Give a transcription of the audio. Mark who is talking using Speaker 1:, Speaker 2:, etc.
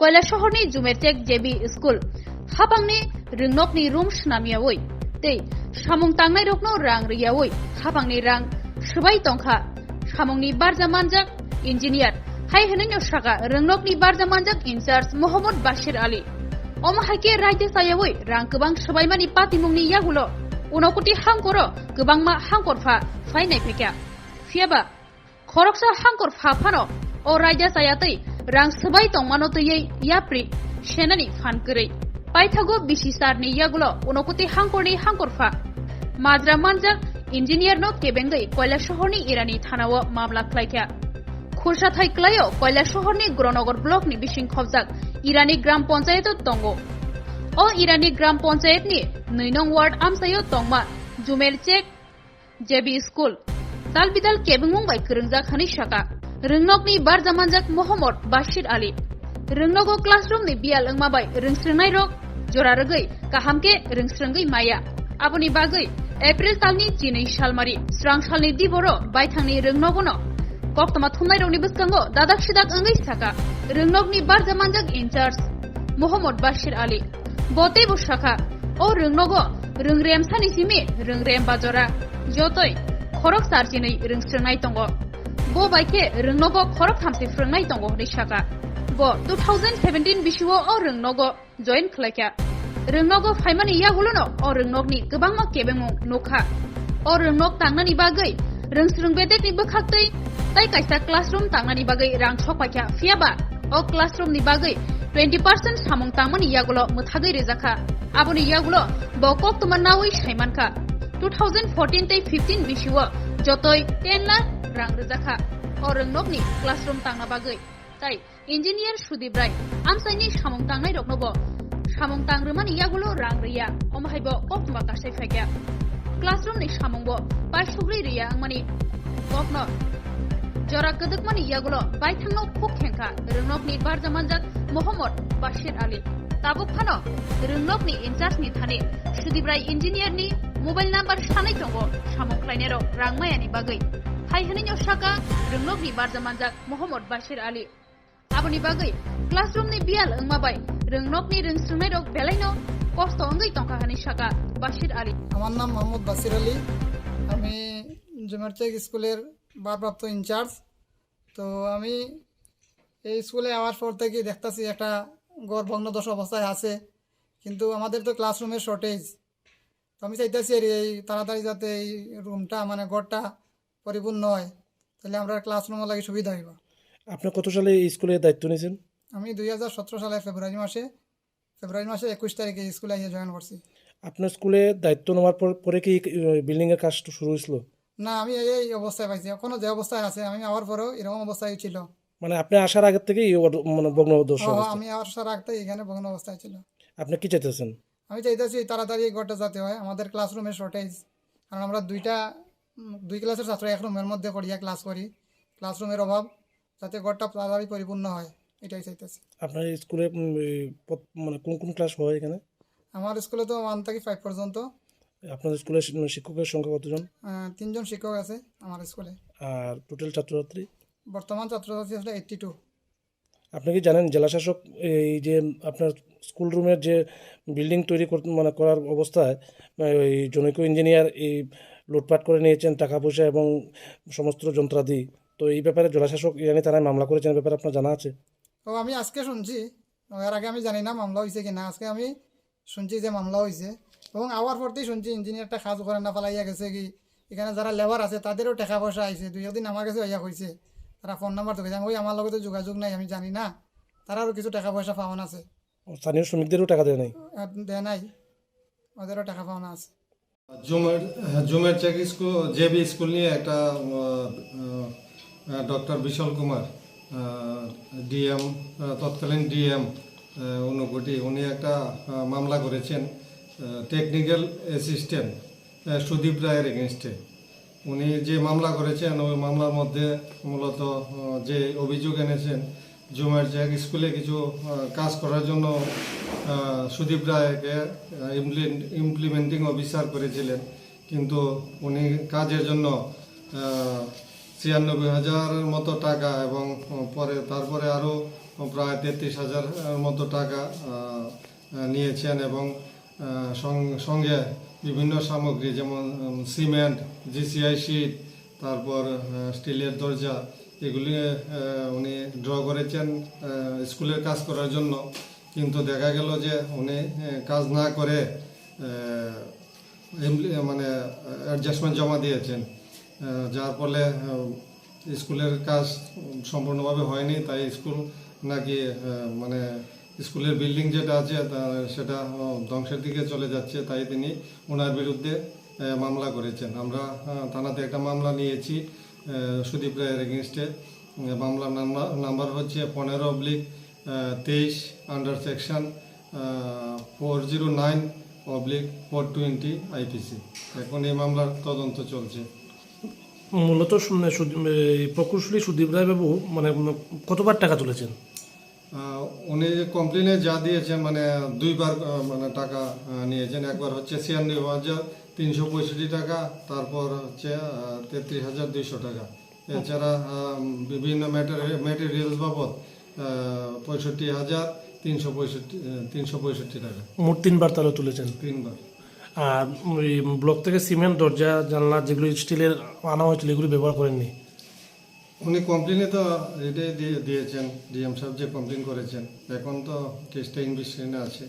Speaker 1: কৈলাসহরনি जुमेरटेक JB school हाबांनि रोंनकनि रूम स्नामियावै tei samung tangnai rokno rang riyawoi habangni rang shubai tongkha samungni barjamanjak engineer hai henenyo shaka rongnokni barjamanjak in charge Mohammad Bashir Ali oma haike raite sayawoi rang kubang shubaimani patimungni yagulo unokoti hangkoro kubangma hangkorfa fainai phekya fiaba khoroksa hangkorfa phano o raida sayatei rang shubai tongmano tei yapri senani phankrai paithago bisisarni yagulo unokoti hangkorni hangkorfa majra manjak engineer no kebengai কৈলাসহরনি irani thanao mamla khlaikya khursa thai klayo কৈলাসহরনি গ্রনগর block ni bising khobjak irani gram panchayat tongo o irani gram panchayat ni 2 nong ward amsayo tongma जुमेरटेक JB school talbidal kebengmung bai kringjak khani shaka rongnokni barjamanjak Mohammad Bashir Ali rongnoko classroom ni bial angma bai ringsringnai rok jorargai kahamke ringsringai maya aboni bagai April talni chini salmari strang salni diboro baithangni rongnokno koktoma thumnai rokni biskango dadak sidak angai saka rongnokni barjamanjak in charge Mohammad Bashir Ali bote bo shaka o rongnogo rongrem sani simi rongrem bajora jotoi khorok sarchinai ringsringnai tongo bo baike rongnogo khorok thamsi frungnai tongo ni shaka bo 2017 bishio o rongnogo join khlaikya rongnoko faimani yagulono o rongnokni gobangma kebengmung nokha o rongnok tangnani bagai rongsrungbedekni bokhaktei tai kaisa classroom tangnani bagai rang sokpaikya fiaba o classroom ni bagai 20% samung tangmani yagulo muthagai rejakha aboni yagulo bo koktoma nawai saimanka 2014 tei 15 bishio jotoi 10 lakh rang rejakha o rongnokni classroom tangna bagai tai engineer Sudip Rai amsaini samung tangnai roknobo samung tangrumani yagulo rang riya omahaibo koktoma kasai phekya classroom ni samungbo pai sugri riya angmani kokno jora kedekmani yagulo baithangno khokhenka rongnokni barjamanjak Mohammad Bashir Ali tabuk phano rongnokni in charge ni thani Sudip Rai engineer ni mobile number sanai tongo samung khlainero rangmayani bagai hai haninyo shaka rongnokni barjamanjak Mohammad Bashir Ali aboni bagai classroom ni bial angma bai rongnokni ringsringnai rok belaino kosto angai tongka hani shaka Bashir Ali
Speaker 2: আমার নাম মোহাম্মদ বাশির আলী আমি जुमेरटेक স্কুলের ভারপ্রাপ্ত in charge তো আমি এই স্কুলে hour পর থেকে দেখতাছি একটা ঘর ভগ্নদশা অবস্থায় আছে কিন্তু আমাদের তো ক্লাসরুমের শর্টেজ তো আমি চাইতেছি এই তাড়াতাড়ি যাতে এই রুমটা মানে ঘরটা পরিপূর্ণ হয় তাহলে আমরা ক্লাসরুমের লাগে সুবিধা হইব
Speaker 3: আপনি কত সালে এই স্কুলের দায়িত্ব নিয়েছেন?
Speaker 2: আমি 2017 সালে ফেব্রুয়ারি মাসে 21 তারিখে স্কুলে এসে জয়েন করছি।
Speaker 3: আপনার স্কুলে দায়িত্ব নেওয়ার পরে কি বিল্ডিং এর কাজ শুরু হয়েছিল?
Speaker 2: না, আমি এই অবস্থায় পাইছি, এখনো যে অবস্থায় আছে আমি আওয়ার পরেও এরকম অবস্থায় ছিল।
Speaker 3: মানে আপনি আসার আগে থেকে মানে ভগ্নদশা অবস্থা?
Speaker 2: আমি আসার আগে থেকে এখানে ভগ্ন অবস্থায় ছিল।
Speaker 3: আপনি কি চাইতেছেন?
Speaker 2: আমি চাইতেছি তাড়াতাড়ি এই ঘরটা যাতে হয়, আমাদের ক্লাসরুমের শর্টেজ, কারণ আমরা দুই ক্লাসের ছাত্র এক রুমের মধ্যে করিয়া ক্লাস করি, ক্লাসরুমের অভাব, যাতে ঘরটা তাড়াতাড়ি পরিপূর্ণ হয় এটাই চাইতেছি।
Speaker 3: আপনার স্কুলে মানে কোন কোন ক্লাস হয় এখানে?
Speaker 2: আমার স্কুলে তো 1 থেকে 5 পর্যন্ত।
Speaker 3: আপনাদের স্কুলে শিক্ষকের সংখ্যা কতজন?
Speaker 2: 3 জন শিক্ষক আছে আমার স্কুলে।
Speaker 3: আর টোটাল ছাত্রছাত্রী?
Speaker 2: বর্তমান ছাত্রছাত্রী আসলে 82।
Speaker 3: আপনি কি জানেন জেলাশাসক এই যে আপনার স্কুল রুমের যে বিল্ডিং তৈরি মানে করার অবস্থায় ওই জনৈক ইঞ্জিনিয়ার এই লুটপাট করে নিয়েছেন টাকা পয়সা এবং সমস্ত যন্ত্রাদি, তো এই ব্যাপারে জেলাশাসক ইরানি থানায় মামলা করেছেন, ব্যাপারে আপনার জানা আছে?
Speaker 2: ও আমি আজকে শুনছি, এর আগে আমি জানি না মামলা হয়েছে কিনা, আজকে আমি শুনছি যে মামলা হয়েছে এবং আওয়ার পরতেই শুনছি ইঞ্জিনিয়ারটা কাজ করে না পালাইয়া গেছে কি, এখানে যারা লেবার আছে তাদেরও টাকা পয়সা আইছে, 2 দিন আমার কাছে হইয়া হয়েছে, তারা ফোন নাম্বার তো আমি আমার লগে তো যোগাযোগ নাই, আমি জানি না, তারারও কিছু টাকা পয়সা পাওয়ানো আছে।
Speaker 3: স্থানীয় শ্রমিকদেরও টাকা দেয় নাই?
Speaker 2: দেয় নাই, ওদেরও টাকা পাওয়ানো আছে।
Speaker 4: जुमेरटेक स्कुल जेबी स्कुल নিয়ে একটা ডক্টর বিশাল কুমার ডিএম, তৎকালীন ডিএম ঊনকোটি, উনি একটা মামলা করেছেন টেকনিক্যাল অ্যাসিস্ট্যান্ট সুদীপ রায়ের এগেনস্টে। উনি যে মামলা করেছেন ওই মামলার মধ্যে মূলত যে অভিযোগ এনেছেন जुमेरटेक স্কুলে কিছু কাজ করার জন্য সুদীপ রায়কে ইমপ্লিমেন্টিং অফিসার করেছিলেন, কিন্তু উনি কাজের জন্য 96,000 মতো টাকা এবং তারপরে আরও প্রায় 33,000 মতো টাকা নিয়েছেন এবং সঙ্গে বিভিন্ন সামগ্রী যেমন সিমেন্ট, জিসিআই শিট, তারপর স্টিলের দরজা এগুলি উনি ড্র করেছেন স্কুলের কাজ করার জন্য। কিন্তু দেখা গেল যে উনি কাজ না করে মানে অ্যাডজাস্টমেন্ট জমা দিয়েছেন, যার ফলে স্কুলের কাজ সম্পূর্ণভাবে হয়নি। তাই স্কুল নাকি মানে স্কুলের বিল্ডিং যেটা আছে সেটা ধ্বংসের দিকে চলে যাচ্ছে। তাই তিনি ওনার বিরুদ্ধে মামলা করেছেন। আমরা থানাতে একটা মামলা নিয়েছি সুদীপ রায়ের এগেনস্টে। মামলার নাম্বার হচ্ছে 15/23 আন্ডার সেকশন 409/420 IPC। এখন এই মামলার তদন্ত চলছে।
Speaker 3: মূলত প্রকৌশলী সুদীপ রায় বাবু মানে কতবার টাকা তুলেছেন?
Speaker 4: উনি কমপ্লেনে যা দিয়েছেন মানে দুইবার মানে টাকা নিয়েছেন। একবার হচ্ছে 96,365 টাকা, তারপর হচ্ছে 33,200 টাকা। এছাড়া বিভিন্ন ম্যাটেরিয়ালস বাবদ 65,365 টাকা।
Speaker 3: মোট 3বার তারা তুলেছেন।
Speaker 4: 3বার।
Speaker 3: আর ওই ব্লক থেকে সিমেন্ট, দরজা, জানলা যেগুলো স্টিলের আনা হয়েছিল এগুলি ব্যবহার করেননি?
Speaker 4: উনি কমপ্লেনে তো এটাই দিয়েছেন, ডিএম সাহেব যে কমপ্লেন করেছেন। এখন তো কেসটা ইনভেস্টিগেশনে আছে।